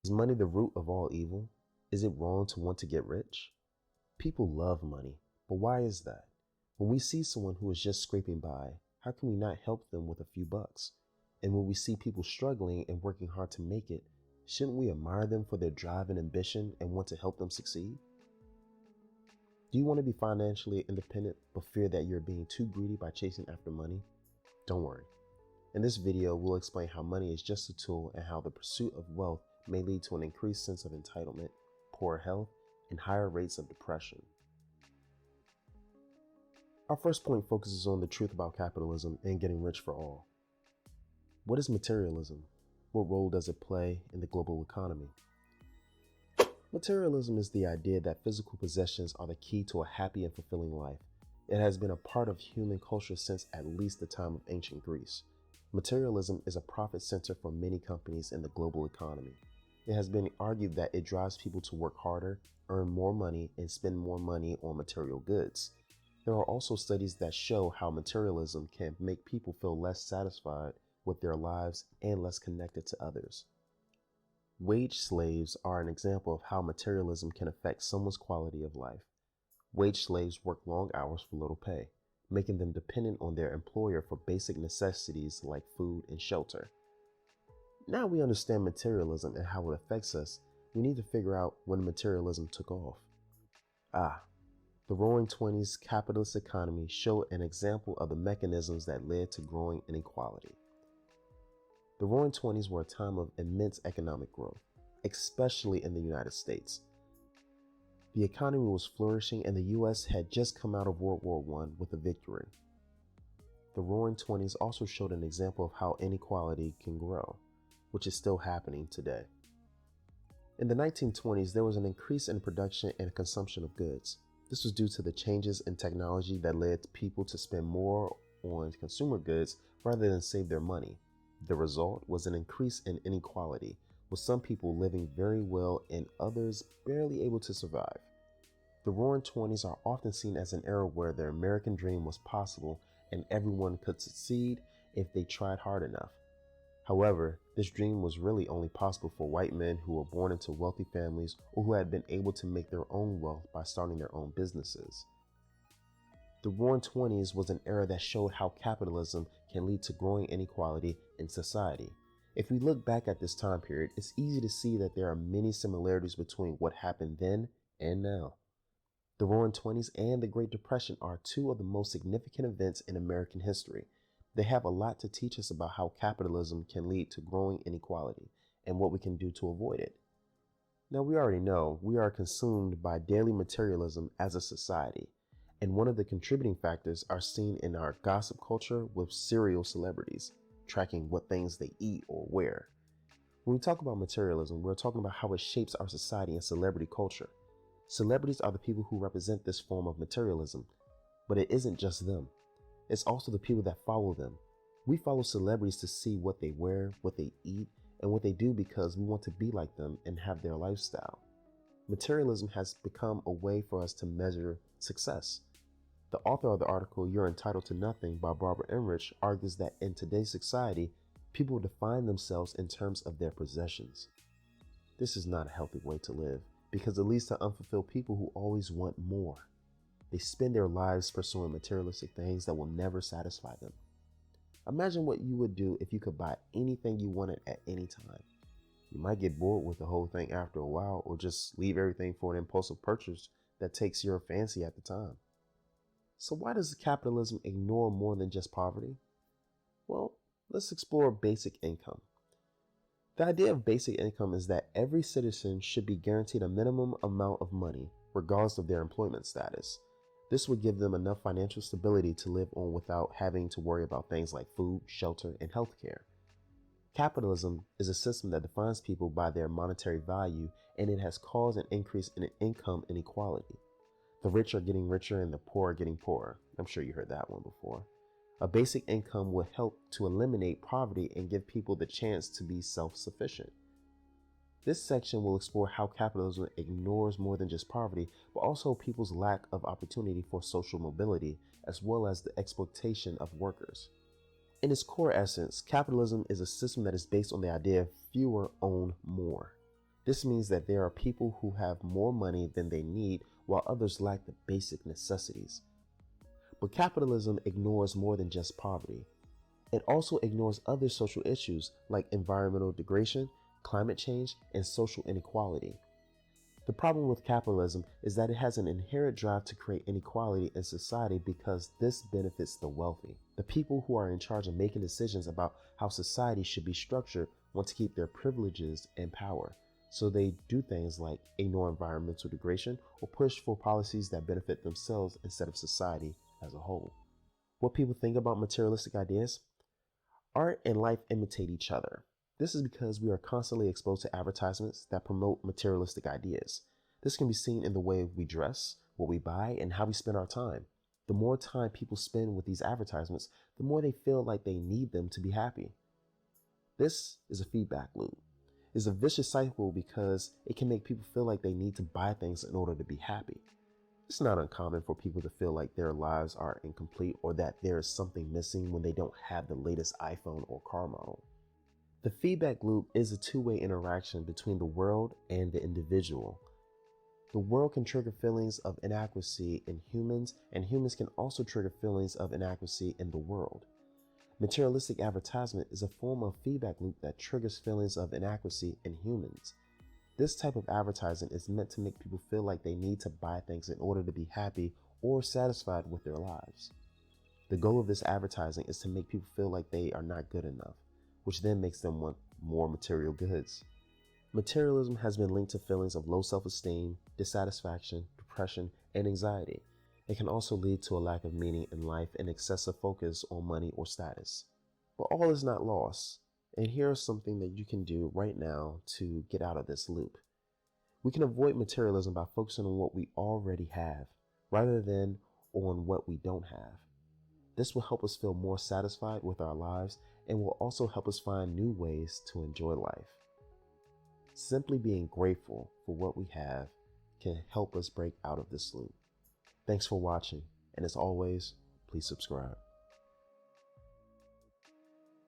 Is money the root of all evil? Is it wrong to want to get rich? People love money, but why is that? When we see someone who is just scraping by, how can we not help them with a few bucks? And when we see people struggling and working hard to make it, shouldn't we admire them for their drive and ambition and want to help them succeed? Do you want to be financially independent but fear that you're being too greedy by chasing after money? Don't worry. In this video, we'll explain how money is just a tool and how the pursuit of wealth may lead to an increased sense of entitlement, poor health, and higher rates of depression. Our first point focuses on the truth about capitalism and getting rich for all. What is materialism? What role does it play in the global economy? Materialism is the idea that physical possessions are the key to a happy and fulfilling life. It has been a part of human culture since at least the time of ancient Greece. Materialism is a profit center for many companies in the global economy. It has been argued that it drives people to work harder, earn more money, and spend more money on material goods. There are also studies that show how materialism can make people feel less satisfied with their lives and less connected to others. Wage slaves are an example of how materialism can affect someone's quality of life. Wage slaves work long hours for little pay, making them dependent on their employer for basic necessities like food and shelter. Now we understand materialism and how it affects us, we need to figure out when materialism took off. The Roaring Twenties capitalist economy showed an example of the mechanisms that led to growing inequality. The Roaring Twenties were a time of immense economic growth, especially in the United States. The economy was flourishing and the US had just come out of World War I with a victory. The Roaring Twenties also showed an example of how inequality can grow, which is still happening today. In the 1920s, there was an increase in production and consumption of goods. This was due to the changes in technology that led people to spend more on consumer goods rather than save their money. The result was an increase in inequality, with some people living very well and others barely able to survive. The Roaring Twenties are often seen as an era where the American dream was possible and everyone could succeed if they tried hard enough. However, this dream was really only possible for white men who were born into wealthy families or who had been able to make their own wealth by starting their own businesses. The Roaring Twenties was an era that showed how capitalism can lead to growing inequality in society. If we look back at this time period, it's easy to see that there are many similarities between what happened then and now. The Roaring Twenties and the Great Depression are two of the most significant events in American history. They have a lot to teach us about how capitalism can lead to growing inequality and what we can do to avoid it. Now, we already know we are consumed by daily materialism as a society, and one of the contributing factors are seen in our gossip culture with serial celebrities, tracking what things they eat or wear. When we talk about materialism, we're talking about how it shapes our society and celebrity culture. Celebrities are the people who represent this form of materialism, but it isn't just them. It's also the people that follow them. We follow celebrities to see what they wear, what they eat, and what they do because we want to be like them and have their lifestyle. Materialism has become a way for us to measure success. The author of the article, You're Entitled to Nothing by Barbara Enrich, argues that in today's society, people define themselves in terms of their possessions. This is not a healthy way to live because it leads to unfulfilled people who always want more. They spend their lives pursuing materialistic things that will never satisfy them. Imagine what you would do if you could buy anything you wanted at any time. You might get bored with the whole thing after a while or just leave everything for an impulsive purchase that takes your fancy at the time. So why does capitalism ignore more than just poverty? Well, let's explore basic income. The idea of basic income is that every citizen should be guaranteed a minimum amount of money, regardless of their employment status. This would give them enough financial stability to live on without having to worry about things like food, shelter, and healthcare. Capitalism is a system that defines people by their monetary value, and it has caused an increase in income inequality. The rich are getting richer and the poor are getting poorer. I'm sure you heard that one before. A basic income would help to eliminate poverty and give people the chance to be self-sufficient. This section will explore how capitalism ignores more than just poverty, but also people's lack of opportunity for social mobility, as well as the exploitation of workers. In its core essence, capitalism is a system that is based on the idea of fewer own more. This means that there are people who have more money than they need while others lack the basic necessities. But capitalism ignores more than just poverty. It also ignores other social issues like environmental degradation, climate change, and social inequality. The problem with capitalism is that it has an inherent drive to create inequality in society because this benefits the wealthy. The people who are in charge of making decisions about how society should be structured want to keep their privileges and power. So they do things like ignore environmental degradation or push for policies that benefit themselves instead of society as a whole. What people think about materialistic ideas? Art and life imitate each other. This is because we are constantly exposed to advertisements that promote materialistic ideas. This can be seen in the way we dress, what we buy, and how we spend our time. The more time people spend with these advertisements, the more they feel like they need them to be happy. This is a feedback loop. It's a vicious cycle because it can make people feel like they need to buy things in order to be happy. It's not uncommon for people to feel like their lives are incomplete or that there is something missing when they don't have the latest iPhone or car model. The feedback loop is a two-way interaction between the world and the individual. The world can trigger feelings of inadequacy in humans, and humans can also trigger feelings of inadequacy in the world. Materialistic advertisement is a form of feedback loop that triggers feelings of inadequacy in humans. This type of advertising is meant to make people feel like they need to buy things in order to be happy or satisfied with their lives. The goal of this advertising is to make people feel like they are not good enough, which then makes them want more material goods. Materialism has been linked to feelings of low self-esteem, dissatisfaction, depression, and anxiety. It can also lead to a lack of meaning in life and excessive focus on money or status. But all is not lost, and here's something that you can do right now to get out of this loop. We can avoid materialism by focusing on what we already have, rather than on what we don't have. This will help us feel more satisfied with our lives and will also help us find new ways to enjoy life. Simply being grateful for what we have can help us break out of this loop. Thanks for watching, and as always, please subscribe.